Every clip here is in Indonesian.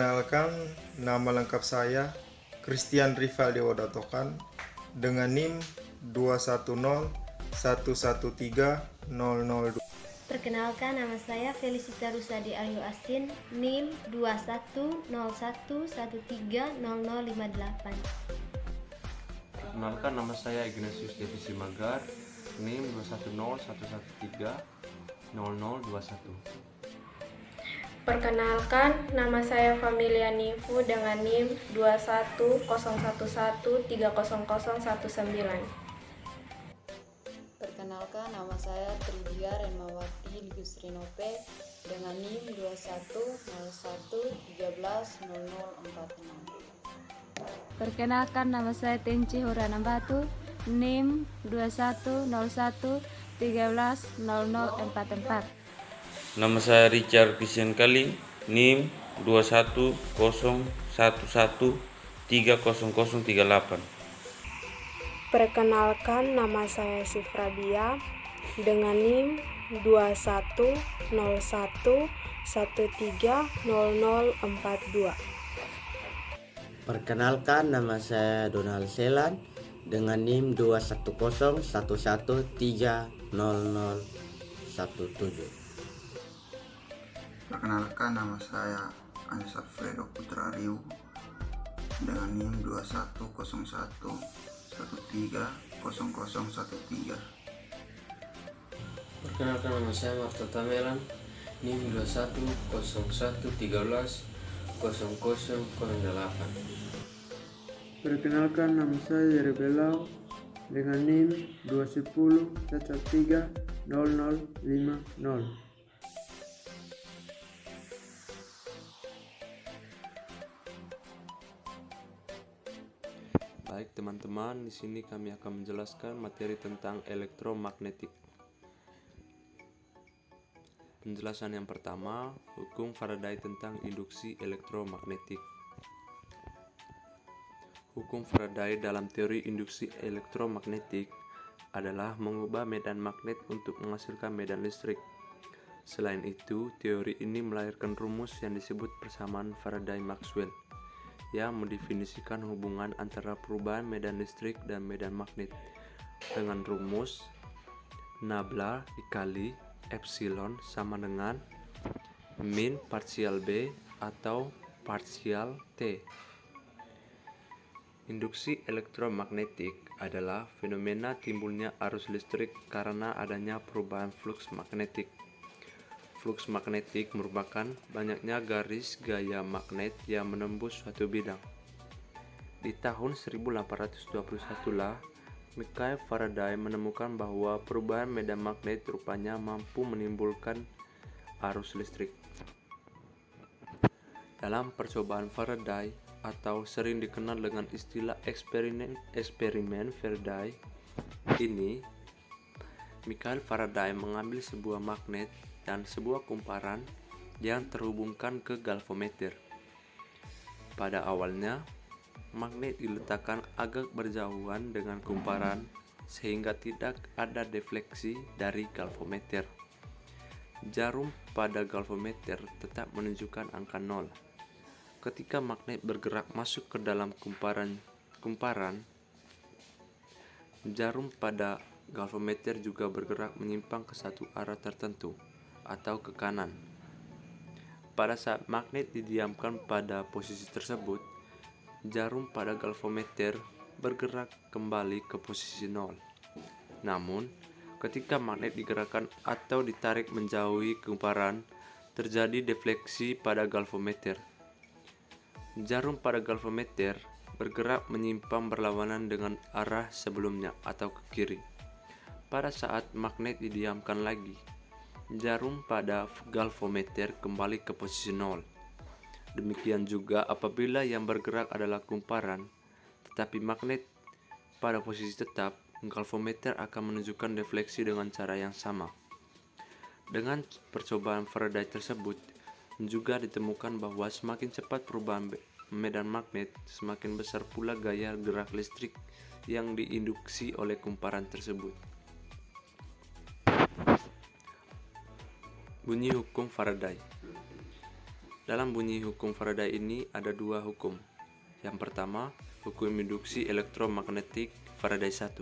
Perkenalkan, nama lengkap saya Christian Rival Dewodatokan dengan NIM 210113002. Perkenalkan, nama saya Felicita Rusadi Aryo Asin, NIM 2101130058. Perkenalkan, nama saya Ignatius Devisi Magar, NIM 2101130021. Perkenalkan, nama saya Familia Nifu dengan NIM 21011300119. Perkenalkan, nama saya Tridia Renmawati Ligusrinope dengan NIM 2101130046. Perkenalkan, nama saya Tenci Horanambatu, NIM 2101130044. Nama saya Richard Christian Kali, NIM 21011300038. Perkenalkan, nama saya Sifrabia dengan NIM 2101130042. Perkenalkan, nama saya Donald Selan dengan NIM 21011300017. Perkenalkan, nama saya Anis Alfredo Putra Riu dengan NIM 2101130013. Perkenalkan, nama saya Marta Tamelan, NIM 2101130008. Perkenalkan, nama saya Yeri Belau dengan NIM 210130050. Baik teman-teman, di sini kami akan menjelaskan materi tentang elektromagnetik. Penjelasan yang pertama, hukum Faraday tentang induksi elektromagnetik. Hukum Faraday dalam teori induksi elektromagnetik adalah mengubah medan magnet untuk menghasilkan medan listrik. Selain itu, teori ini melahirkan rumus yang disebut persamaan Faraday-Maxwell yang mendefinisikan hubungan antara perubahan medan listrik dan medan magnet dengan rumus nabla dikali epsilon sama dengan min parsial B atau parsial T. Induksi elektromagnetik adalah fenomena timbulnya arus listrik karena adanya perubahan flux magnetik. Flux magnetik merupakan banyaknya garis gaya magnet yang menembus suatu bidang. Di tahun 1821 lah, Michael Faraday menemukan bahwa perubahan medan magnet rupanya mampu menimbulkan arus listrik. Dalam percobaan Faraday atau sering dikenal dengan istilah eksperimen Faraday ini, Michael Faraday mengambil sebuah magnet dan sebuah kumparan yang terhubungkan ke galvanometer. Pada awalnya, magnet diletakkan agak berjauhan dengan kumparan sehingga tidak ada defleksi dari galvanometer. Jarum pada galvanometer tetap menunjukkan angka 0. Ketika magnet bergerak masuk ke dalam kumparan, jarum pada galvanometer juga bergerak menyimpang ke satu arah tertentu atau ke kanan. Pada saat magnet didiamkan pada posisi tersebut, jarum pada galvanometer bergerak kembali ke posisi 0. Namun, ketika magnet digerakkan atau ditarik menjauhi kumparan, terjadi defleksi pada galvanometer. Jarum pada galvanometer bergerak menyimpang berlawanan dengan arah sebelumnya atau ke kiri. Pada saat magnet didiamkan lagi, jarum pada galvanometer kembali ke posisi 0. Demikian juga apabila yang bergerak adalah kumparan, tetapi magnet pada posisi tetap, galvanometer akan menunjukkan defleksi dengan cara yang sama. Dengan percobaan Faraday tersebut, juga ditemukan bahwa semakin cepat perubahan medan magnet, semakin besar pula gaya gerak listrik yang diinduksi oleh kumparan tersebut. Bunyi hukum Faraday. Dalam bunyi hukum Faraday ini ada dua hukum. Yang pertama, hukum induksi elektromagnetik Faraday 1.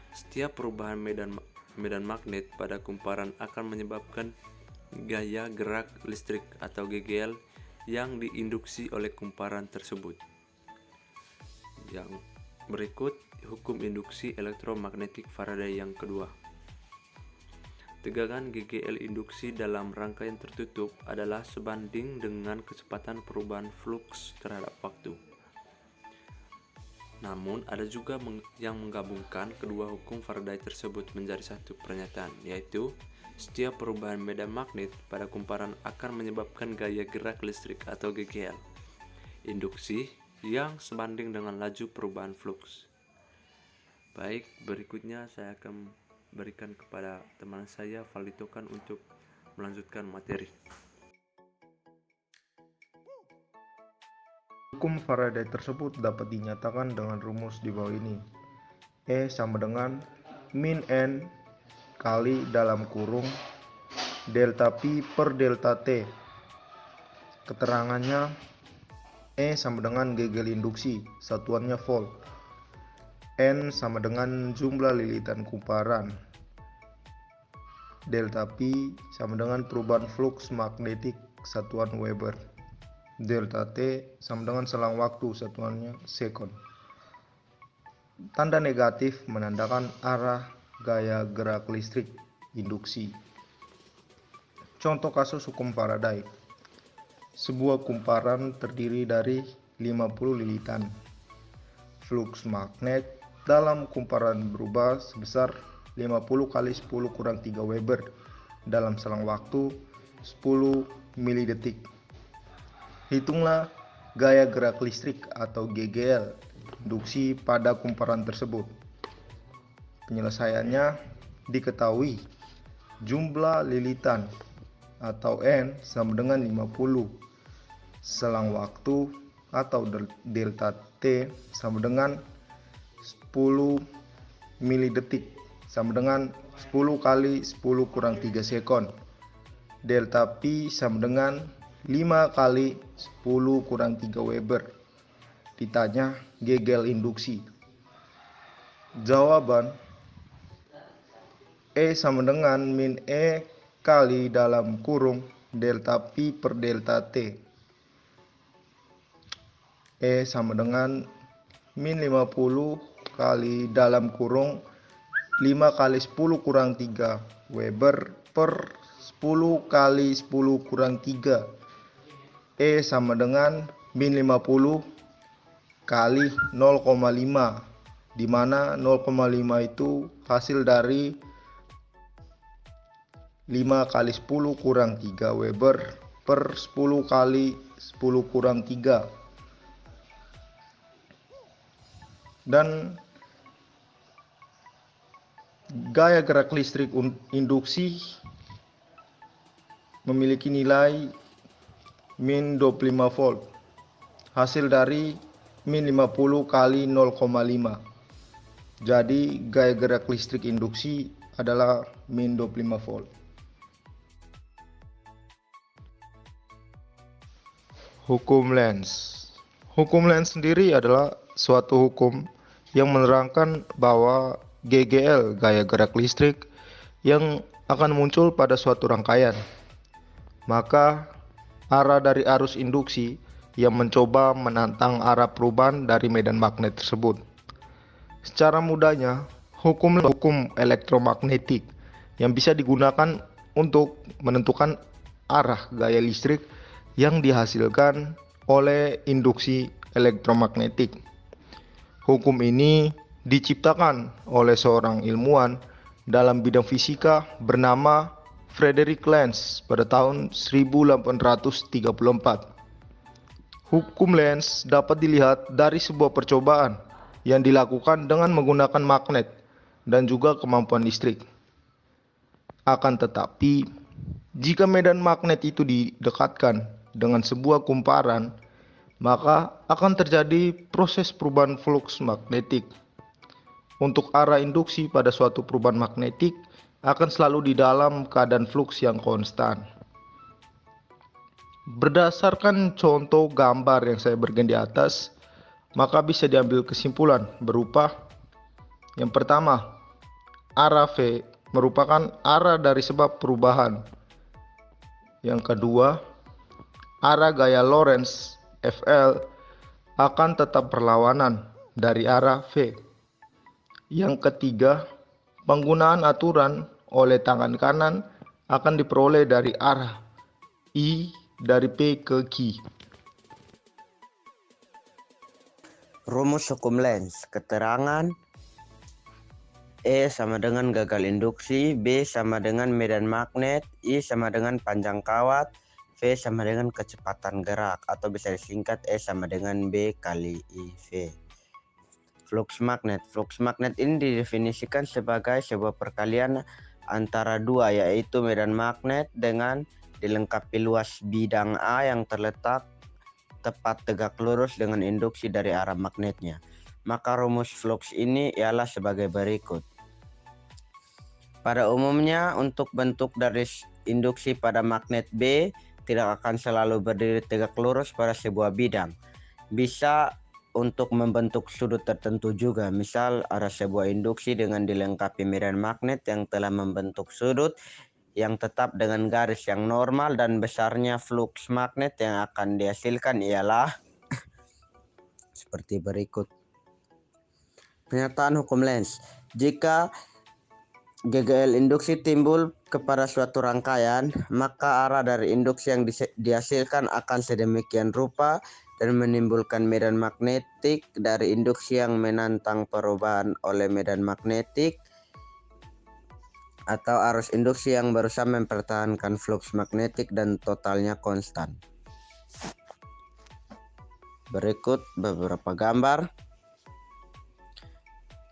Setiap perubahan medan magnet pada kumparan akan menyebabkan gaya gerak listrik atau GGL yang diinduksi oleh kumparan tersebut. Yang berikut hukum induksi elektromagnetik Faraday yang kedua. Tegangan GGL induksi dalam rangkaian tertutup adalah sebanding dengan kecepatan perubahan flux terhadap waktu. Namun, ada juga yang menggabungkan kedua hukum Faraday tersebut menjadi satu pernyataan, yaitu setiap perubahan medan magnet pada kumparan akan menyebabkan gaya gerak listrik atau GGL induksi yang sebanding dengan laju perubahan flux. Baik, berikutnya saya akan berikan kepada teman saya Valdi Tokan untuk melanjutkan materi. Hukum Faraday tersebut dapat dinyatakan dengan rumus di bawah ini. E sama dengan min N kali dalam kurung delta Pi per delta T. Keterangannya, E sama dengan GGL induksi, satuannya volt. N sama dengan jumlah lilitan kumparan. Delta Pi sama dengan perubahan flux magnetik, satuan Weber. Delta T sama dengan selang waktu, satuannya sekon. Tanda negatif menandakan arah gaya gerak listrik induksi. Contoh kasus hukum Faraday. Sebuah kumparan terdiri dari 50 lilitan. Flux magnet dalam kumparan berubah sebesar 50 kali 10 kurang 3 Weber dalam selang waktu 10 milidetik. Hitunglah gaya gerak listrik atau GGL induksi pada kumparan tersebut. Penyelesaiannya diketahui jumlah lilitan atau N sama dengan 50. Selang waktu atau delta T sama dengan 10 milidetik sama dengan 10 kali 10 kurang 3 sekon. Delta Pi sama dengan 5 kali 10 kurang 3 Weber. Ditanya GGL induksi. Jawaban E sama dengan min E kali dalam kurung delta Pi per delta T. E sama dengan min 50 kali dalam kurung 5 kali 10 kurang 3 Weber per 10 kali 10 kurang 3. E sama dengan min 50 kali 0,5, di mana 0,5 itu hasil dari 5 kali 10 kurang 3 Weber per 10 kali 10 kurang 3. Dan gaya gerak listrik induksi memiliki nilai min 25 volt, hasil dari min 50 kali 0,5. Jadi gaya gerak listrik induksi adalah min 25 volt. Hukum Lenz. Hukum Lenz sendiri adalah suatu hukum yang menerangkan bahwa GGL, gaya gerak listrik, yang akan muncul pada suatu rangkaian, maka arah dari arus induksi yang mencoba menantang arah perubahan dari medan magnet tersebut. Secara mudahnya, hukum elektromagnetik yang bisa digunakan untuk menentukan arah gaya listrik yang dihasilkan oleh induksi elektromagnetik. Hukum ini diciptakan oleh seorang ilmuwan dalam bidang fisika bernama Frederick Lenz pada tahun 1834. Hukum Lenz dapat dilihat dari sebuah percobaan yang dilakukan dengan menggunakan magnet dan juga kemampuan listrik. Akan tetapi, jika medan magnet itu didekatkan dengan sebuah kumparan, maka akan terjadi proses perubahan flux magnetik. Untuk arah induksi pada suatu perubahan magnetik akan selalu di dalam keadaan flux yang konstan. Berdasarkan contoh gambar yang saya berikan di atas, maka bisa diambil kesimpulan berupa yang pertama, arah V merupakan arah dari sebab perubahan. Yang kedua, arah gaya Lorentz FL akan tetap berlawanan dari arah V. Yang ketiga, penggunaan aturan oleh tangan kanan akan diperoleh dari arah I dari P ke Q. Rumus hukum Lenz. Keterangan E sama dengan gagal induksi, B sama dengan medan magnet, I sama dengan panjang kawat, V sama dengan kecepatan gerak, atau bisa disingkat E sama dengan B kali IV. Flux magnet. Flux magnet ini didefinisikan sebagai sebuah perkalian antara dua, yaitu medan magnet dengan dilengkapi luas bidang A yang terletak tepat tegak lurus dengan induksi dari arah magnetnya. Maka rumus flux ini ialah sebagai berikut. Pada umumnya untuk bentuk dari induksi pada magnet B tidak akan selalu berdiri tegak lurus pada sebuah bidang. Bisa untuk membentuk sudut tertentu juga. Misal ada sebuah induksi dengan dilengkapi medan magnet yang telah membentuk sudut yang tetap dengan garis yang normal, dan besarnya flux magnet yang akan dihasilkan ialah seperti berikut. Pernyataan hukum Lenz. Jika GGL induksi timbul kepada suatu rangkaian, maka arah dari induksi yang dihasilkan akan sedemikian rupa dan menimbulkan medan magnetik dari induksi yang menantang perubahan oleh medan magnetik atau arus induksi yang berusaha mempertahankan flux magnetik dan totalnya konstan. Berikut beberapa gambar.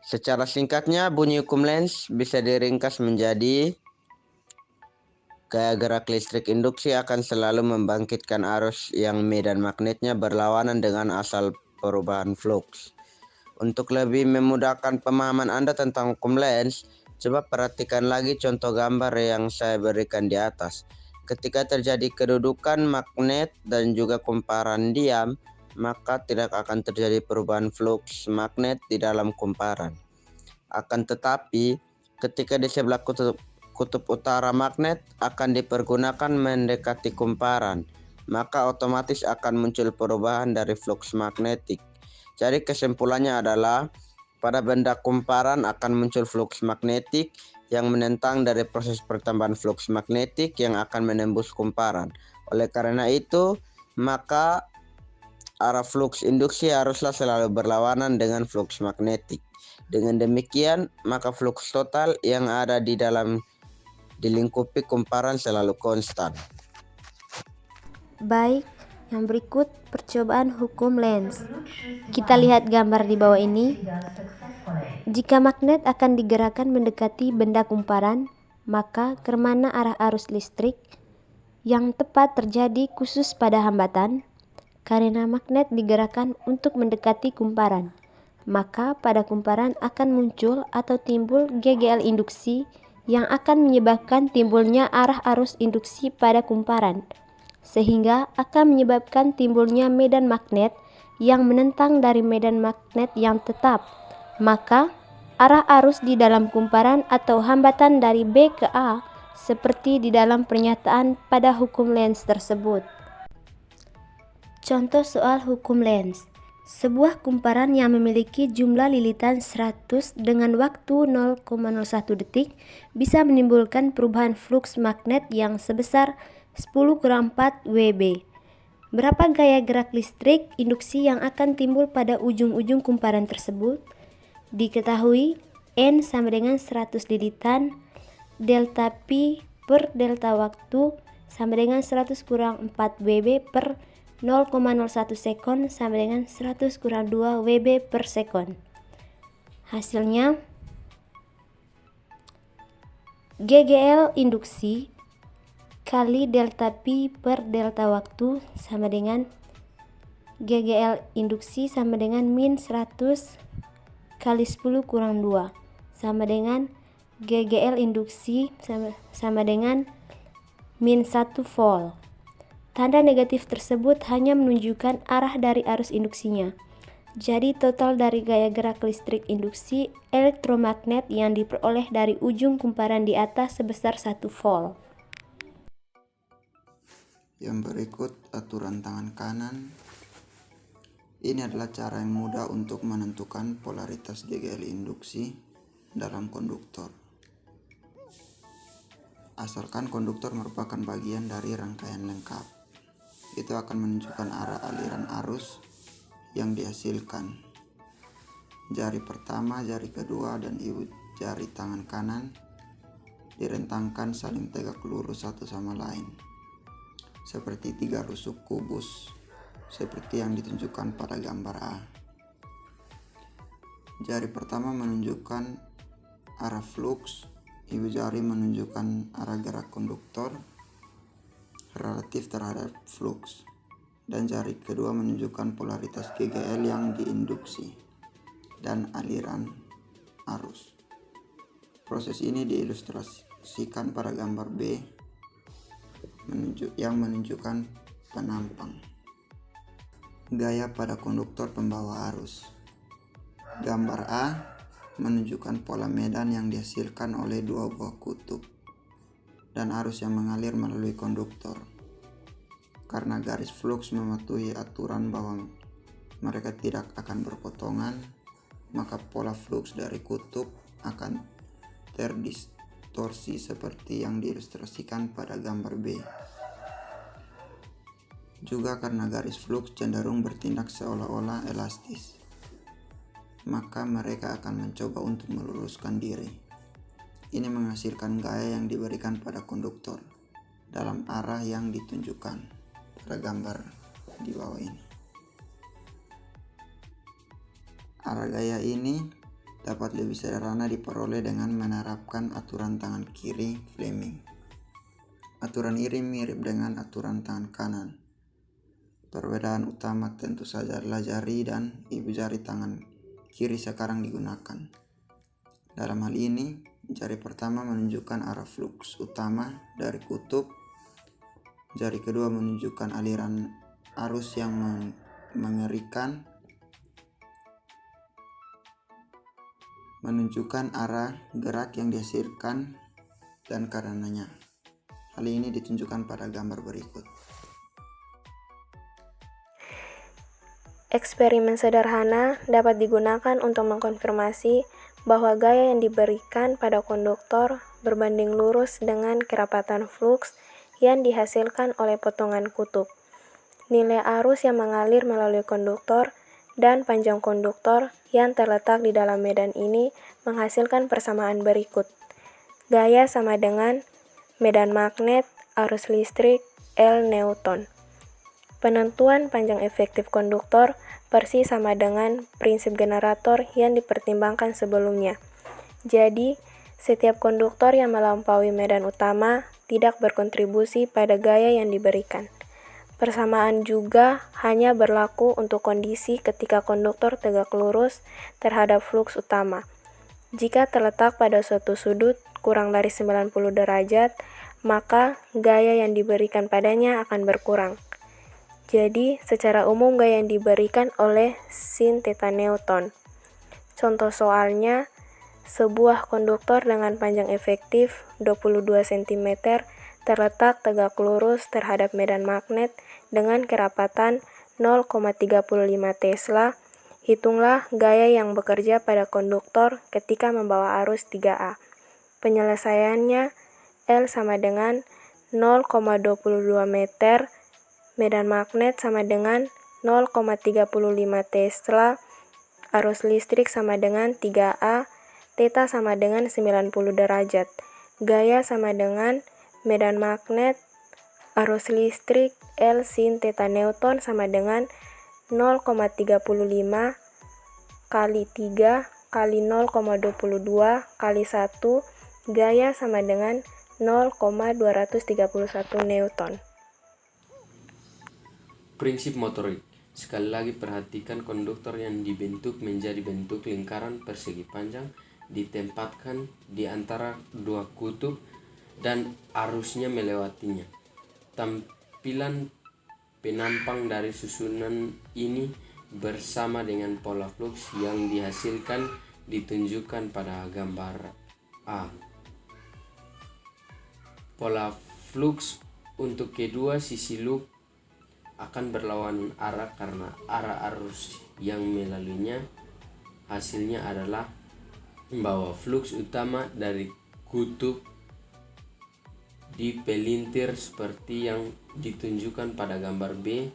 Secara singkatnya, bunyi hukum Lenz bisa diringkas menjadi gaya gerak listrik induksi akan selalu membangkitkan arus yang medan magnetnya berlawanan dengan asal perubahan flux. Untuk lebih memudahkan pemahaman Anda tentang hukum Lenz, coba perhatikan lagi contoh gambar yang saya berikan di atas. Ketika terjadi kedudukan magnet dan juga kumparan diam, maka tidak akan terjadi perubahan flux magnet di dalam kumparan. Akan tetapi, ketika di sebelah kutub utara magnet akan dipergunakan mendekati kumparan, maka otomatis akan muncul perubahan dari flux magnetik. Jadi kesimpulannya adalah pada benda kumparan akan muncul flux magnetik yang menentang dari proses pertambahan flux magnetik yang akan menembus kumparan. Oleh karena itu, maka arah flux induksi haruslah selalu berlawanan dengan flux magnetik. Dengan demikian, maka flux total yang ada di dalam dilingkupi kumparan selalu konstan. Baik, yang berikut percobaan hukum Lenz. Kita lihat gambar di bawah ini. Jika magnet akan digerakkan mendekati benda kumparan, maka kemana arah arus listrik yang tepat terjadi khusus pada hambatan? Karena magnet digerakkan untuk mendekati kumparan, maka pada kumparan akan muncul atau timbul GGL induksi yang akan menyebabkan timbulnya arah arus induksi pada kumparan, sehingga akan menyebabkan timbulnya medan magnet yang menentang dari medan magnet yang tetap. Maka arah arus di dalam kumparan atau hambatan dari B ke A seperti di dalam pernyataan pada hukum Lenz tersebut. Contoh soal hukum Lenz. Sebuah kumparan yang memiliki jumlah lilitan 100 dengan waktu 0,01 detik bisa menimbulkan perubahan flux magnet yang sebesar 10⁻⁴ Wb. Berapa gaya gerak listrik induksi yang akan timbul pada ujung-ujung kumparan tersebut? Diketahui N sama dengan 100 lilitan, delta Pi per delta waktu sama dengan 100 kurang 4 Wb per 0,01 sekon sama dengan 100 kurang 2 Wb per sekon. Hasilnya GGL induksi kali delta Pi per delta waktu sama dengan GGL induksi sama dengan min 100 kali 10 kurang 2 sama dengan GGL induksi sama dengan min 1 volt Tanda negatif tersebut hanya menunjukkan arah dari arus induksinya. Jadi total dari gaya gerak listrik induksi elektromagnet yang diperoleh dari ujung kumparan di atas sebesar 1 volt. Yang berikut aturan tangan kanan. Ini adalah cara yang mudah untuk menentukan polaritas GGL induksi dalam konduktor. Asalkan konduktor merupakan bagian dari rangkaian lengkap, itu akan menunjukkan arah aliran arus yang dihasilkan. Jari pertama, jari kedua, dan ibu jari tangan kanan direntangkan saling tegak lurus satu sama lain, seperti 3 rusuk kubus, seperti yang ditunjukkan pada gambar A. Jari pertama menunjukkan arah flux, ibu jari menunjukkan arah gerak konduktor relatif terhadap flux, dan jari kedua menunjukkan polaritas GGL yang diinduksi dan aliran arus. Proses ini diilustrasikan pada gambar B yang menunjukkan penampang gaya pada konduktor pembawa arus. Gambar A menunjukkan pola medan yang dihasilkan oleh 2 buah kutub dan arus yang mengalir melalui konduktor. Karena garis flux mematuhi aturan bahwa mereka tidak akan berpotongan, maka pola flux dari kutub akan terdistorsi seperti yang diilustrasikan pada gambar B. Juga karena garis flux cenderung bertindak seolah-olah elastis, maka mereka akan mencoba untuk meluruskan diri. Ini menghasilkan gaya yang diberikan pada konduktor dalam arah yang ditunjukkan pada gambar di bawah ini. Arah gaya ini dapat lebih sederhana diperoleh dengan menerapkan aturan tangan kiri Fleming. Aturan ini mirip dengan aturan tangan kanan. Perbedaan utama tentu saja adalah jari dan ibu jari tangan kiri sekarang digunakan. Dalam hal ini, jari pertama menunjukkan arah flux utama dari kutub, jari kedua menunjukkan aliran arus yang mengerikan, menunjukkan arah gerak yang dihasilkan, dan karenanya. Hal ini ditunjukkan pada gambar berikut. Eksperimen sederhana dapat digunakan untuk mengkonfirmasi bahwa gaya yang diberikan pada konduktor berbanding lurus dengan kerapatan flux yang dihasilkan oleh potongan kutub. Nilai arus yang mengalir melalui konduktor dan panjang konduktor yang terletak di dalam medan ini menghasilkan persamaan berikut. Gaya sama dengan medan magnet, arus listrik, L Newton. Penentuan panjang efektif konduktor persis sama dengan prinsip generator yang dipertimbangkan sebelumnya. Jadi, setiap konduktor yang melampaui medan utama tidak berkontribusi pada gaya yang diberikan. Persamaan juga hanya berlaku untuk kondisi ketika konduktor tegak lurus terhadap flux utama. Jika terletak pada suatu sudut kurang dari 90 derajat, maka gaya yang diberikan padanya akan berkurang. Jadi, secara umum gaya yang diberikan oleh sin theta Newton. Contoh soalnya, sebuah konduktor dengan panjang efektif 22 cm terletak tegak lurus terhadap medan magnet dengan kerapatan 0,35 Tesla. Hitunglah gaya yang bekerja pada konduktor ketika membawa arus 3A. Penyelesaiannya, L sama dengan 0,22 meter, medan magnet sama dengan 0,35 Tesla, arus listrik sama dengan 3A, theta sama dengan 90 derajat. Gaya sama dengan medan magnet, arus listrik, L sin theta Newton sama dengan 0,35 kali 3 kali 0,22 kali 1, gaya sama dengan 0,231 Newton. Prinsip motorik. Sekali lagi perhatikan konduktor yang dibentuk menjadi bentuk lingkaran persegi panjang ditempatkan di antara 2 kutub dan arusnya melewatinya. Tampilan penampang dari susunan ini bersama dengan pola fluks yang dihasilkan ditunjukkan pada gambar A. Pola fluks untuk kedua sisi loop akan berlawanan arah karena arah arus yang melaluinya. Hasilnya adalah bahwa fluks utama dari kutub dipelintir seperti yang ditunjukkan pada gambar B.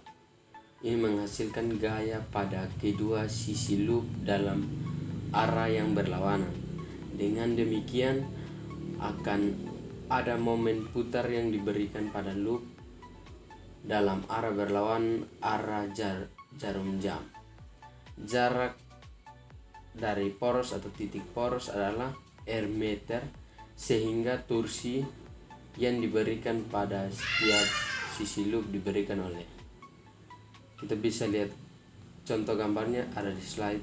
Ini menghasilkan gaya pada kedua sisi loop dalam arah yang berlawanan. Dengan demikian akan ada momen putar yang diberikan pada loop dalam arah berlawanan arah jarum jam. Jarak dari poros atau titik poros adalah R meter, sehingga torsi yang diberikan pada setiap sisi loop diberikan oleh, kita bisa lihat contoh gambarnya ada di slide.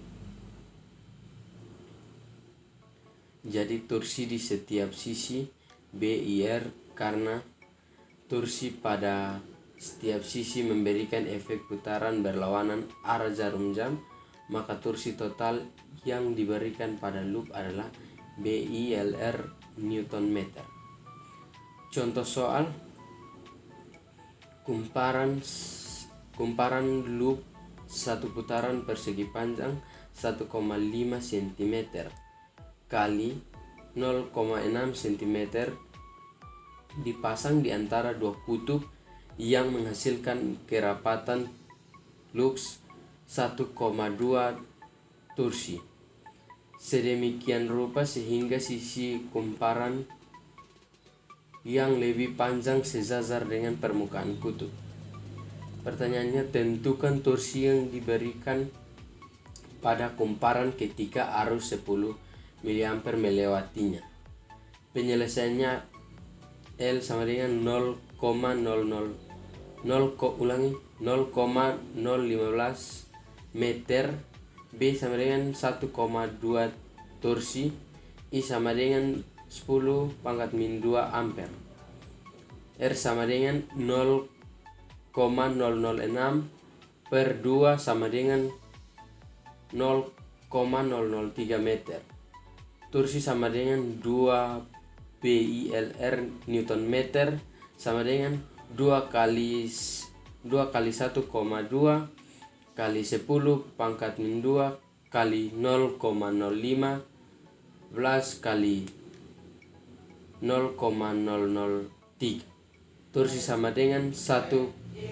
Jadi torsi di setiap sisi BIR karena torsi pada setiap sisi memberikan efek putaran berlawanan arah jarum jam, maka torsi total yang diberikan pada loop adalah BILR Newton meter. Contoh soal kumparan loop satu putaran persegi panjang 1,5 cm kali 0,6 cm dipasang di antara dua kutub yang menghasilkan kerapatan lux 1,2 torsi. Sedemikian rupa sehingga sisi kumparan yang lebih panjang sejajar dengan permukaan kutub. Pertanyaannya, tentukan torsi yang diberikan pada kumparan ketika arus 10 mA melewatinya. Penyelesaiannya L sama dengan 0,015 meter, B sama dengan 1,2 torsi, I sama dengan 10⁻², ampere. R sama dengan 0,006 per 2 sama dengan 0,003 meter. Torsi sama dengan 2 BILR Newton meter sama dengan 2 kali 1,2 kali 10⁻² kali 0,015 kali 0,003. Torsi sama dengan 1,08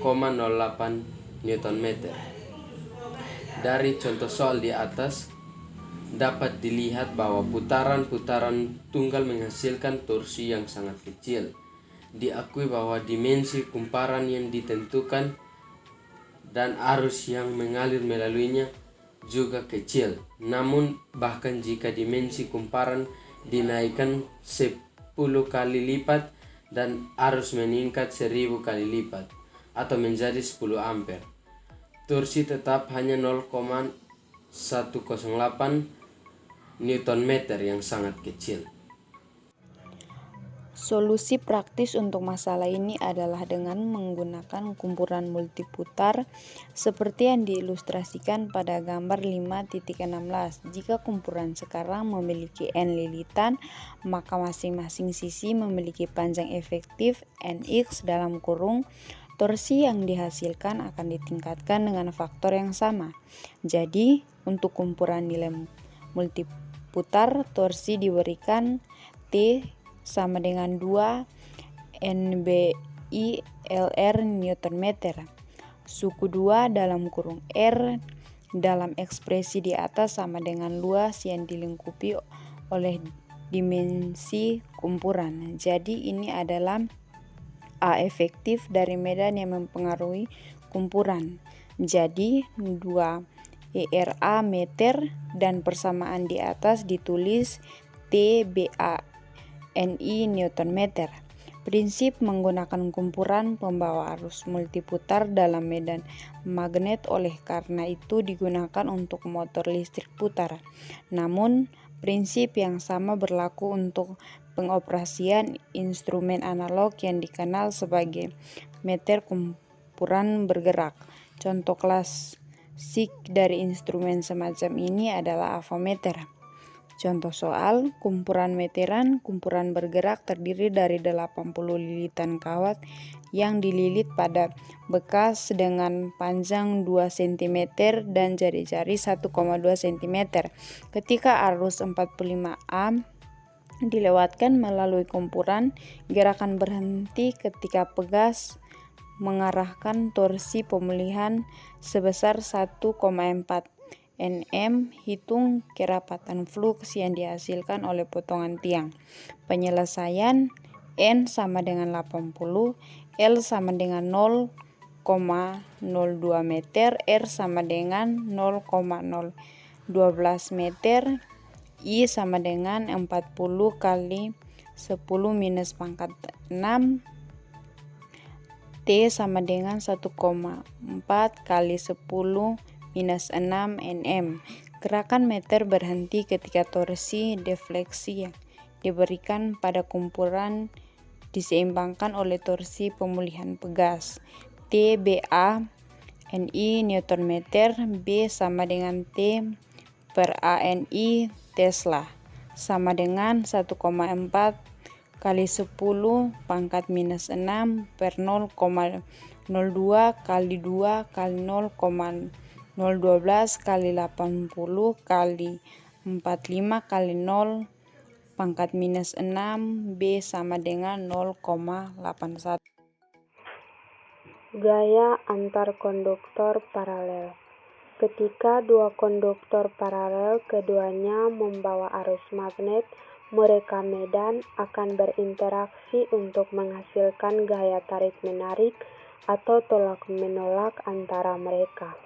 Newton meter. Dari contoh soal di atas dapat dilihat bahwa putaran-putaran tunggal menghasilkan torsi yang sangat kecil. Diakui bahwa dimensi kumparan yang ditentukan dan arus yang mengalir melaluinya juga kecil. Namun bahkan jika dimensi kumparan dinaikkan 10 kali lipat dan arus meningkat 1000 kali lipat atau menjadi 10 ampere, torsi tetap hanya 0,108 Newton meter yang sangat kecil. Solusi praktis untuk masalah ini adalah dengan menggunakan kumpuran multiputar seperti yang diilustrasikan pada gambar 5.16. Jika kumpuran sekarang memiliki N lilitan, maka masing-masing sisi memiliki panjang efektif Nx dalam kurung. Torsi yang dihasilkan akan ditingkatkan dengan faktor yang sama. Jadi, untuk kumpuran nilai multiputar, torsi diberikan T sama dengan 2 NBILR Newton meter. Suku 2 dalam kurung R dalam ekspresi di atas sama dengan luas yang dilingkupi oleh dimensi kumpuran. Jadi ini adalah A efektif dari medan yang mempengaruhi kumpuran. Jadi 2 ERA meter dan persamaan di atas ditulis TBA NI Newton meter. Prinsip menggunakan kumpuran pembawa arus multiputar dalam medan magnet, oleh karena itu digunakan untuk motor listrik putar. Namun prinsip yang sama berlaku untuk pengoperasian instrumen analog yang dikenal sebagai meter kumpulan bergerak. Contoh klasik dari instrumen semacam ini adalah avometer. Contoh soal, kumpulan meteran, kumpulan bergerak terdiri dari 80 lilitan kawat yang dililit pada bekas dengan panjang 2 cm dan jari-jari 1,2 cm. Ketika arus 45 A dilewatkan melalui kumpulan, gerakan berhenti ketika pegas mengarahkan torsi pemulihan sebesar 1,4 Nm. Hitung kerapatan fluks yang dihasilkan oleh potongan tiang. Penyelesaian: N sama dengan 80, L sama dengan 0,02 meter, R sama dengan 0,012 meter, I sama dengan 40 kali 10 minus pangkat 6, T sama dengan 1,4 kali 10 minus 6 Nm. Gerakan meter berhenti ketika torsi defleksi yang diberikan pada kumpulan diseimbangkan oleh torsi pemulihan pegas. T BA NI Newton meter, B sama dengan T per ANI Tesla, sama dengan 1,4 kali 10 pangkat minus 6 per 0,02 kali 2 kali 0,012 kali 80 kali 45 kali 0 pangkat minus 6, B sama dengan 0,81. Gaya antar konduktor paralel. Ketika dua konduktor paralel keduanya membawa arus magnet, mereka medan akan berinteraksi untuk menghasilkan gaya tarik-menarik atau tolak-menolak antara mereka.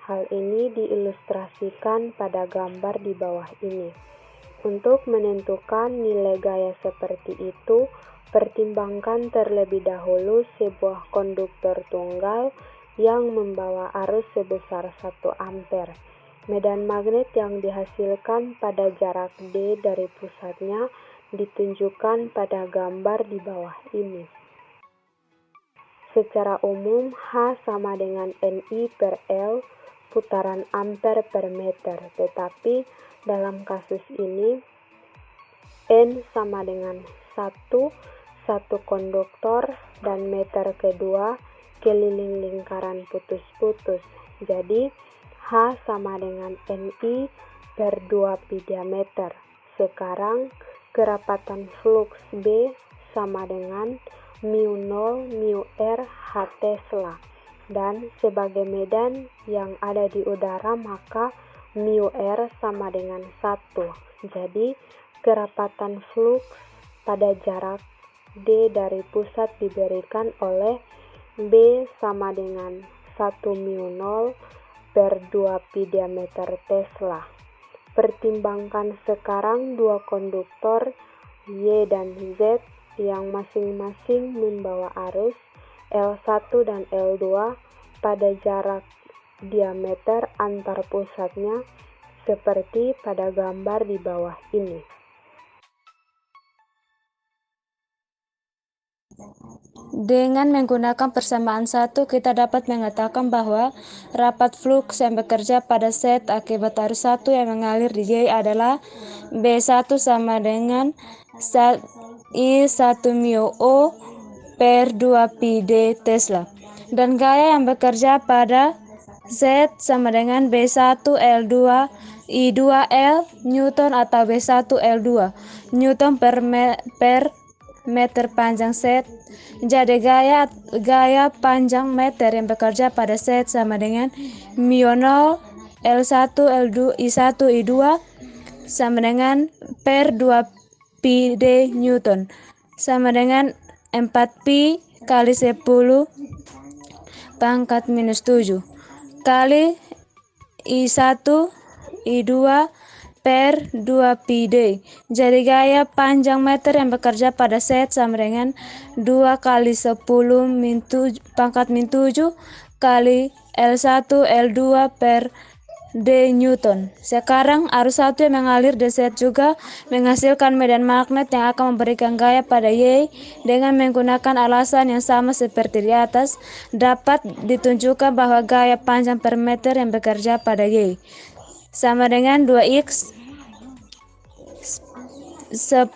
Hal ini diilustrasikan pada gambar di bawah ini. Untuk menentukan nilai gaya seperti itu, pertimbangkan terlebih dahulu sebuah konduktor tunggal yang membawa arus sebesar 1 ampere. Medan magnet yang dihasilkan pada jarak D dari pusatnya ditunjukkan pada gambar di bawah ini. Secara umum, H sama dengan NI per L, putaran ampere per meter, tetapi dalam kasus ini N sama dengan 1 konduktor dan meter kedua keliling lingkaran putus-putus. Jadi H sama dengan NI per 2 pi diameter. Sekarang kerapatan fluks B sama dengan mu0 mu R H Tesla. Dan sebagai medan yang ada di udara maka mu R sama dengan 1. Jadi kerapatan fluks pada jarak D dari pusat diberikan oleh B sama dengan 1 mu0 per 2 pi diameter Tesla. Pertimbangkan sekarang dua konduktor Y dan Z yang masing-masing membawa arus L1 dan L2 pada jarak diameter antar pusatnya seperti pada gambar di bawah ini. Dengan menggunakan persamaan 1, kita dapat mengatakan bahwa rapat fluks yang bekerja pada set akibat arus 1 yang mengalir di Y adalah B1 sama dengan I1 mu O per 2 pi D Tesla. Dan gaya yang bekerja pada Z sama dengan B1 L2 I2L Newton atau B1 L2 Newton per meter panjang set. Jadi gaya panjang meter yang bekerja pada set sama dengan mu0 L1 L2 I1 I2 sama dengan per 2 pi D Newton sama dengan 4 pi kali 10 pangkat minus 7 kali I1 I2 per 2 pi D. Jadi gaya panjang meter yang bekerja pada set sama dengan 2 kali 10 pangkat min 7 kali L1 L2 per D Newton. Sekarang arus satu yang mengalir di Z juga menghasilkan medan magnet yang akan memberikan gaya pada Y dengan menggunakan alasan yang sama seperti di atas. Dapat ditunjukkan bahwa gaya panjang per meter yang bekerja pada Y sama dengan 2x 10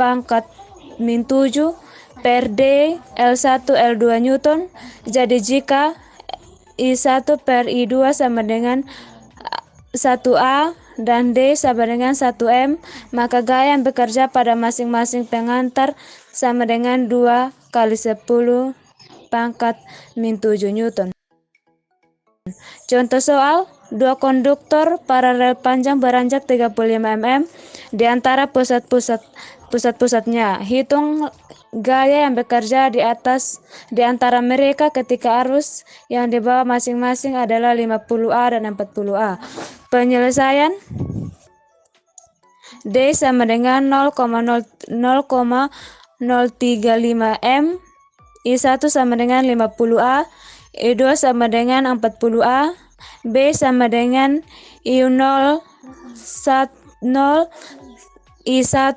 pangkat min 7 per D L1 L2 Newton. Jadi jika I1 per I2 sama dengan 1A dan D sama dengan 1M, maka gaya yang bekerja pada masing-masing pengantar sama dengan 2 kali 10 pangkat min 7 Newton. Contoh soal, dua konduktor paralel panjang beranjak 35 mm di antara pusat-pusatnya. Hitung gaya yang bekerja di antara mereka ketika arus yang dibawa masing-masing adalah 50A dan 40A. Penyelesaian D sama dengan 0,035 M, I1 sama dengan 50A, I2 sama dengan 40A, B sama dengan I0 I1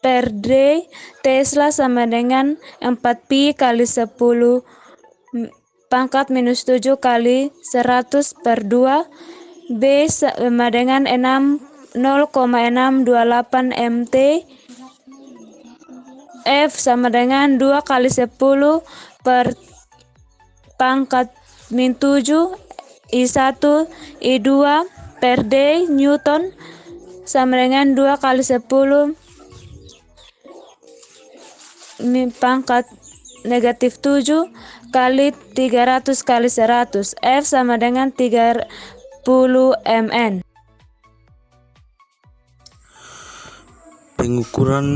per D Tesla sama dengan 4pi kali 10 pangkat minus 7 kali 100 per 2. B sama dengan 0,628 mt. F sama dengan 2 kali 10 per pangkat min 7 I1 I2 per D Newton sama dengan 2 kali 10 pangkat negatif 7 kali 300 kali 100. F sama dengan 30 mN. Pengukuran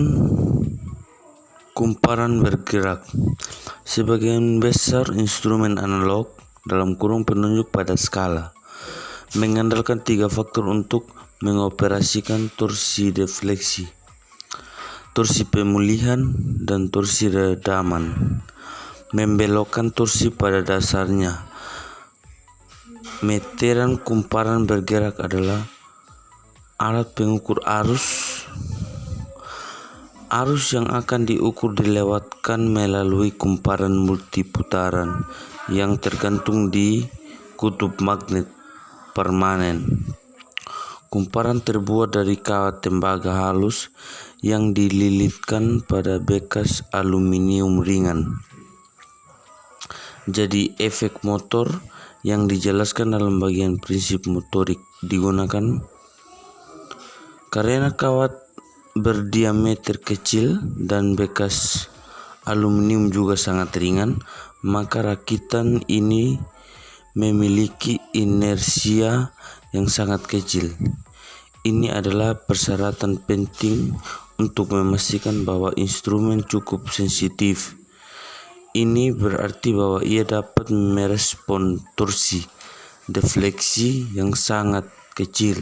kumparan bergerak. Sebagian besar instrumen analog dalam kurung penunjuk pada skala mengandalkan 3 faktor untuk mengoperasikan torsi defleksi, torsi pemulihan, dan torsi redaman. Membelokkan torsi pada dasarnya. Meteran kumparan bergerak adalah alat pengukur arus yang akan diukur dilewatkan melalui kumparan multiputaran yang tergantung di kutub magnet permanen. Kumparan terbuat dari kawat tembaga halus yang dililitkan pada bekas aluminium ringan. Jadi efek motor yang dijelaskan dalam bagian prinsip motorik digunakan karena kawat berdiameter kecil dan bekas aluminium juga sangat ringan, maka rakitan ini memiliki inersia yang sangat kecil. Ini adalah persyaratan penting untuk memastikan bahwa instrumen cukup sensitif. Ini berarti bahwa ia dapat merespon torsi defleksi yang sangat kecil,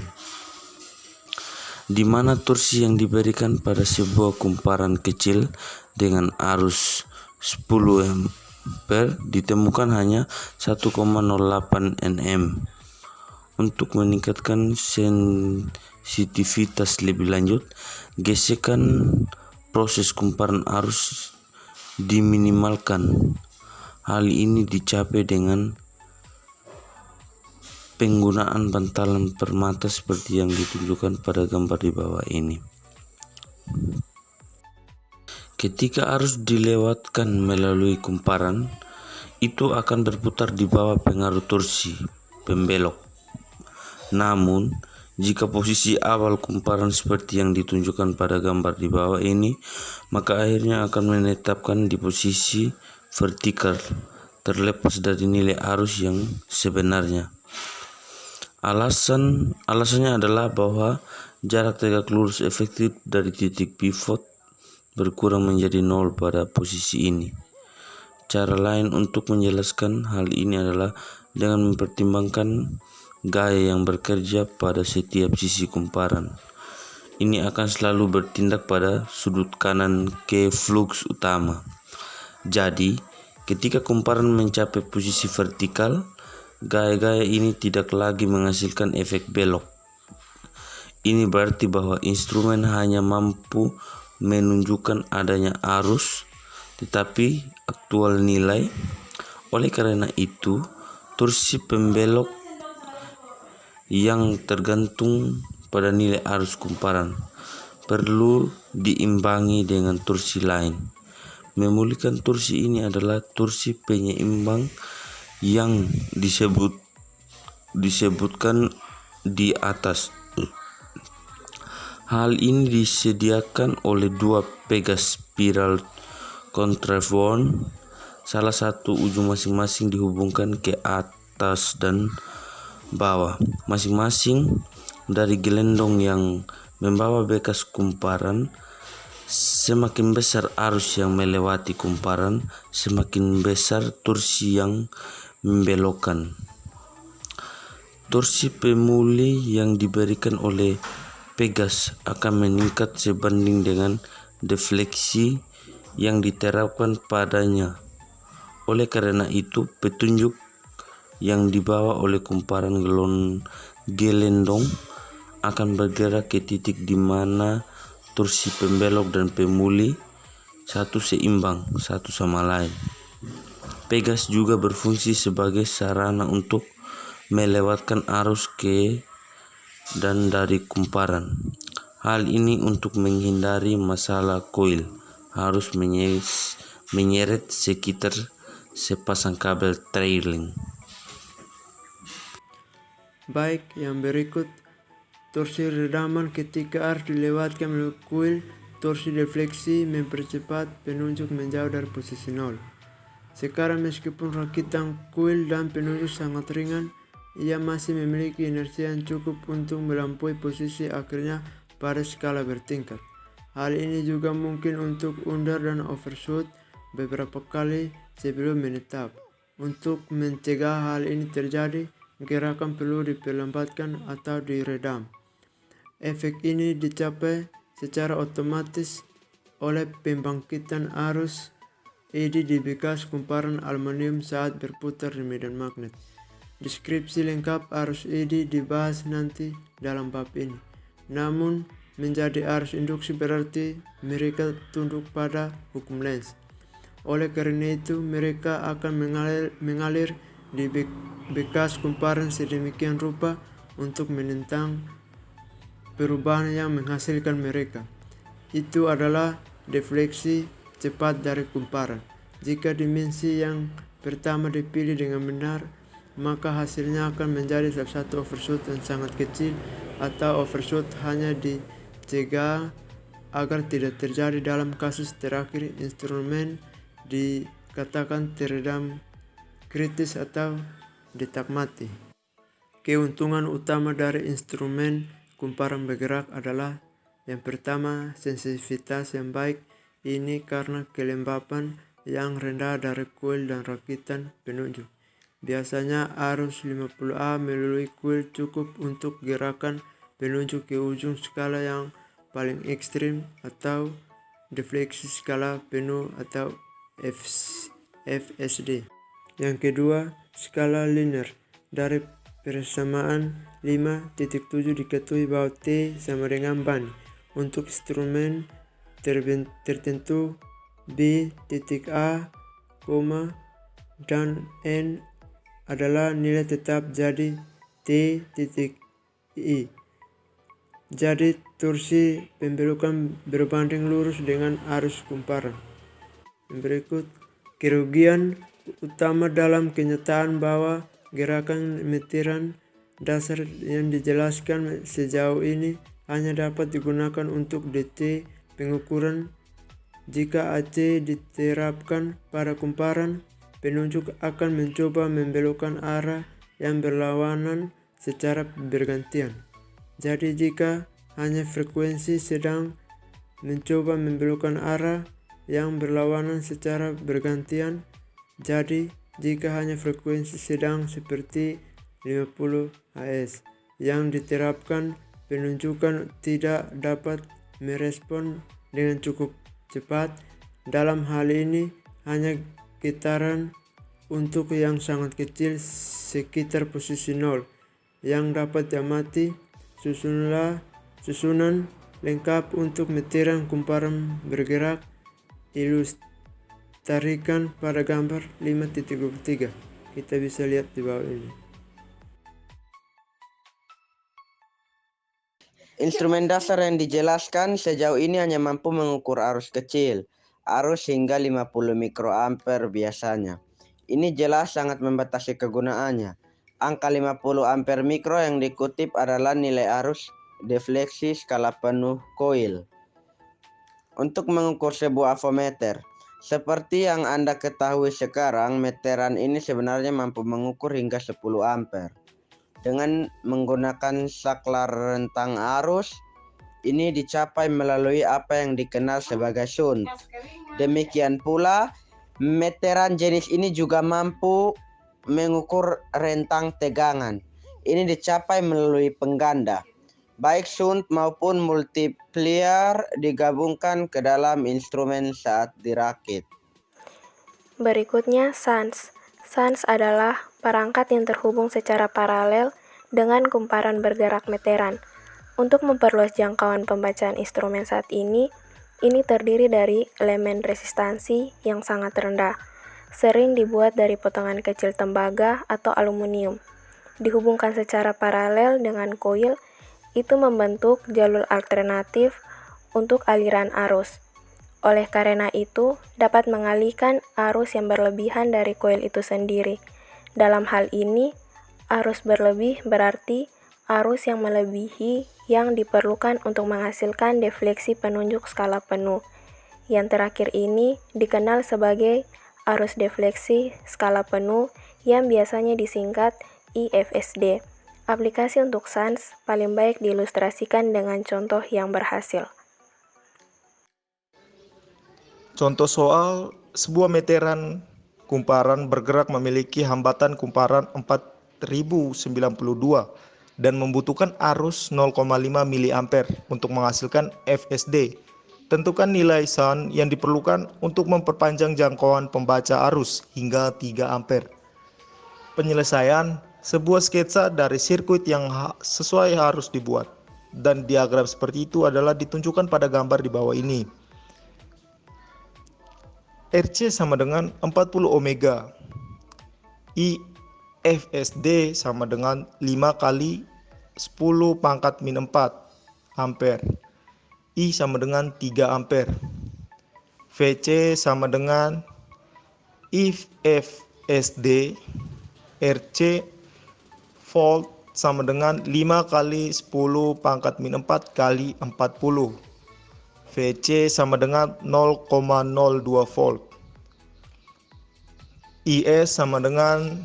di mana torsi yang diberikan pada sebuah kumparan kecil dengan arus 10 ampere ditemukan hanya 1,08 Nm. Untuk meningkatkan sensitivitas lebih lanjut, gesekan proses kumparan arus diminimalkan. Hal ini dicapai dengan penggunaan bantalan permata seperti yang ditunjukkan pada gambar di bawah ini. Ketika arus dilewatkan melalui kumparan, itu akan berputar di bawah pengaruh torsi pembelok. Namun, jika posisi awal kumparan seperti yang ditunjukkan pada gambar di bawah ini, maka akhirnya akan menetapkan di posisi vertikal, terlepas dari nilai arus yang sebenarnya. Alasannya adalah bahwa jarak tegak lurus efektif dari titik pivot berkurang menjadi 0 pada posisi ini. Cara lain untuk menjelaskan hal ini adalah dengan mempertimbangkan gaya yang bekerja pada setiap sisi kumparan. Ini akan selalu bertindak pada sudut kanan ke flux utama. Jadi, ketika kumparan mencapai posisi vertikal, gaya-gaya ini tidak lagi menghasilkan efek belok. Ini berarti bahwa instrumen hanya mampu menunjukkan adanya arus tetapi aktual nilai. Oleh karena itu, torsi pembelok yang tergantung pada nilai arus kumparan perlu diimbangi dengan torsi lain. Memulihkan torsi ini adalah torsi penyeimbang yang disebutkan di atas. Hal ini disediakan oleh dua pegas spiral kontraverbond. Salah satu ujung masing-masing dihubungkan ke atas dan bawah, masing-masing dari gelendong yang membawa bekas kumparan. Semakin besar arus yang melewati kumparan, semakin besar torsi yang membelokkan. Torsi pemulih yang diberikan oleh pegas akan meningkat sebanding dengan defleksi yang diterapkan padanya. Oleh karena itu, petunjuk yang dibawa oleh kumparan gelendong akan bergerak ke titik di mana torsi pembelok dan pemulih satu seimbang satu sama lain. Pegas juga berfungsi sebagai sarana untuk melewatkan arus ke dan dari kumparan. Hal ini untuk menghindari masalah koil harus menyeret sekitar sepasang kabel trailing. Baik, yang berikut torsi redaman ketika arus dilewatkan melalui kuil. Torsi defleksi mempercepat penunjuk menjauh dari posisi nol. Sekarang meskipun rakitan kuil dan penunjuk sangat ringan, ia masih memiliki inersia yang cukup untuk melampaui posisi akhirnya pada skala bertingkat. Hal ini juga mungkin untuk under dan overshoot beberapa kali sebelum menetap. Untuk mencegah hal ini terjadi, gerakan perlu diperlambatkan atau diredam. Efek ini dicapai secara otomatis oleh pembangkitan arus ED di bekas kumparan aluminium saat berputar di medan magnet. Deskripsi lengkap arus ED dibahas nanti dalam bab ini. Namun, menjadi arus induksi berarti mereka tunduk pada hukum Lenz. Oleh karena itu, mereka akan mengalir di bekas kumparan sedemikian rupa untuk menentang perubahan yang menghasilkan mereka. Itu adalah defleksi cepat dari kumparan. Jika dimensi yang pertama dipilih dengan benar, maka hasilnya akan menjadi salah satu overshoot yang sangat kecil, atau overshoot hanya dicegah agar tidak terjadi. Dalam kasus terakhir, instrumen dikatakan teredam kritis atau detak mati. Keuntungan utama dari instrumen kumparan bergerak adalah yang pertama, sensitivitas yang baik. Ini karena kelembapan yang rendah dari kuil dan rakitan penunjuk. Biasanya arus 50A melalui kuil cukup untuk gerakan penunjuk ke ujung skala yang paling ekstrim atau defleksi skala penuh atau FSD. Yang kedua, skala linear. Dari persamaan 5.7 diketahui bahwa T sama dengan ban. Untuk instrumen tertentu B titik A, dan N adalah nilai tetap, jadi T titik I. Jadi torsi pembelokan berbanding lurus dengan arus kumparan. Berikut kerugian utama dalam kenyataan bahwa gerakan meteran dasar yang dijelaskan sejauh ini hanya dapat digunakan untuk DT pengukuran. Jika AC diterapkan pada kumparan, penunjuk akan mencoba membelokkan arah yang berlawanan secara bergantian. Jadi jika hanya frekuensi sedang mencoba membelokkan arah yang berlawanan secara bergantian, jadi jika hanya frekuensi sedang seperti 50 Hz yang diterapkan, penunjukan tidak dapat merespon dengan cukup cepat. Dalam hal ini, hanya getaran untuk yang sangat kecil sekitar posisi 0 yang dapat diamati susunan lengkap untuk meteran kumparan bergerak ilustrasikan pada gambar 5.23. Kita bisa lihat di bawah ini. Instrumen dasar yang dijelaskan sejauh ini hanya mampu mengukur arus kecil, arus hingga 50 mikroampere biasanya. Ini jelas sangat membatasi kegunaannya. Angka 50 ampere mikro yang dikutip adalah nilai arus defleksi skala penuh koil. Untuk mengukur sebuah avometer, seperti yang Anda ketahui sekarang, meteran ini sebenarnya mampu mengukur hingga 10 ampere. Dengan menggunakan saklar rentang arus, ini dicapai melalui apa yang dikenal sebagai shunt. Demikian pula, meteran jenis ini juga mampu mengukur rentang tegangan. Ini dicapai melalui pengganda. Baik shunt maupun multiplier digabungkan ke dalam instrumen saat dirakit. Berikutnya, shunt. Shunt adalah perangkat yang terhubung secara paralel dengan kumparan bergerak meteran. Untuk memperluas jangkauan pembacaan instrumen saat ini terdiri dari elemen resistansi yang sangat rendah, sering dibuat dari potongan kecil tembaga atau aluminium. Dihubungkan secara paralel dengan koil, itu membentuk jalur alternatif untuk aliran arus. Oleh karena itu, dapat mengalihkan arus yang berlebihan dari koil itu sendiri. Dalam hal ini, arus berlebih berarti arus yang melebihi yang diperlukan untuk menghasilkan defleksi penunjuk skala penuh. Yang terakhir ini dikenal sebagai arus defleksi skala penuh yang biasanya disingkat IFSD. Aplikasi untuk shunt paling baik diilustrasikan dengan contoh yang berhasil. Contoh soal, sebuah meteran kumparan bergerak memiliki hambatan kumparan 4092 dan membutuhkan arus 0,5 mA untuk menghasilkan FSD. Tentukan nilai shunt yang diperlukan untuk memperpanjang jangkauan pembaca arus hingga 3 ampere. Penyelesaian, sebuah sketsa dari sirkuit yang sesuai harus dibuat, dan diagram seperti itu adalah ditunjukkan pada gambar di bawah ini. RC sama dengan 40 ohmega, IFSD sama dengan 5 kali 10 pangkat min 4 ampere, I sama dengan 3 ampere, VC sama dengan IFSD, RC volt sama dengan 5 kali 10 pangkat min 4 kali 40, VC sama dengan 0,02 volt. IS sama dengan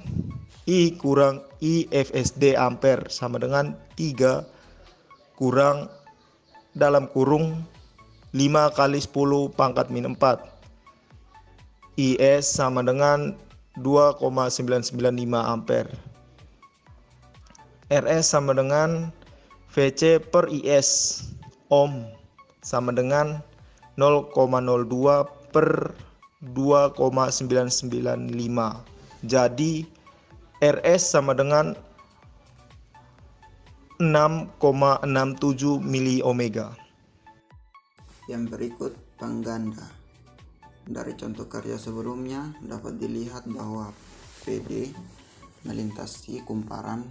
I kurang IFSD ampere sama dengan 3 kurang dalam kurung 5 kali 10 pangkat min 4. IS sama dengan 2,995 ampere. RS sama dengan VC per IS ohm sama dengan 0,02 per 2,995. Jadi RS sama dengan 6,67 miliohmega. Yang berikut pengganda. Dari contoh kerja sebelumnya dapat dilihat bahwa PD melintasi kumparan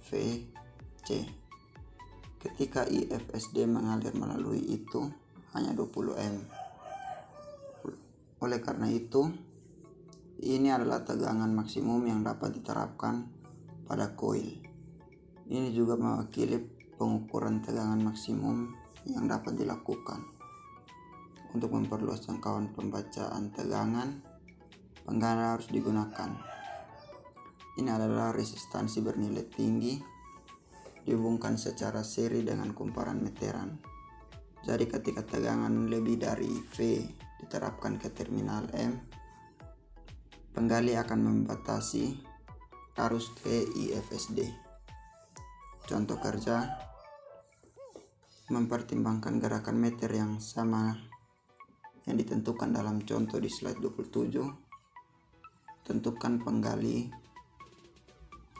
VC. Ketika IFSD mengalir melalui itu hanya 20 M. Oleh karena itu, ini adalah tegangan maksimum yang dapat diterapkan pada koil. Ini juga mewakili pengukuran tegangan maksimum yang dapat dilakukan. Untuk memperluas jangkauan pembacaan tegangan, pengganda harus digunakan. Ini adalah resistansi bernilai tinggi, dihubungkan secara seri dengan kumparan meteran. Jadi ketika tegangan lebih dari V diterapkan ke terminal M, penggali akan membatasi arus ke IFSD. Contoh kerja, mempertimbangkan gerakan meter yang sama yang ditentukan dalam contoh di slide 27. Tentukan penggali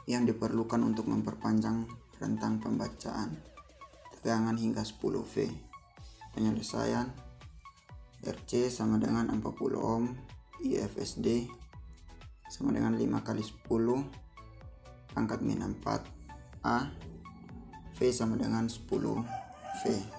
yang diperlukan untuk memperpanjang rentang pembacaan tegangan hingga 10 V. Penyelesaian RC sama dengan 40 ohm, IFSD sama dengan 5 kali 10 pangkat min 4 A, V sama dengan 10 V.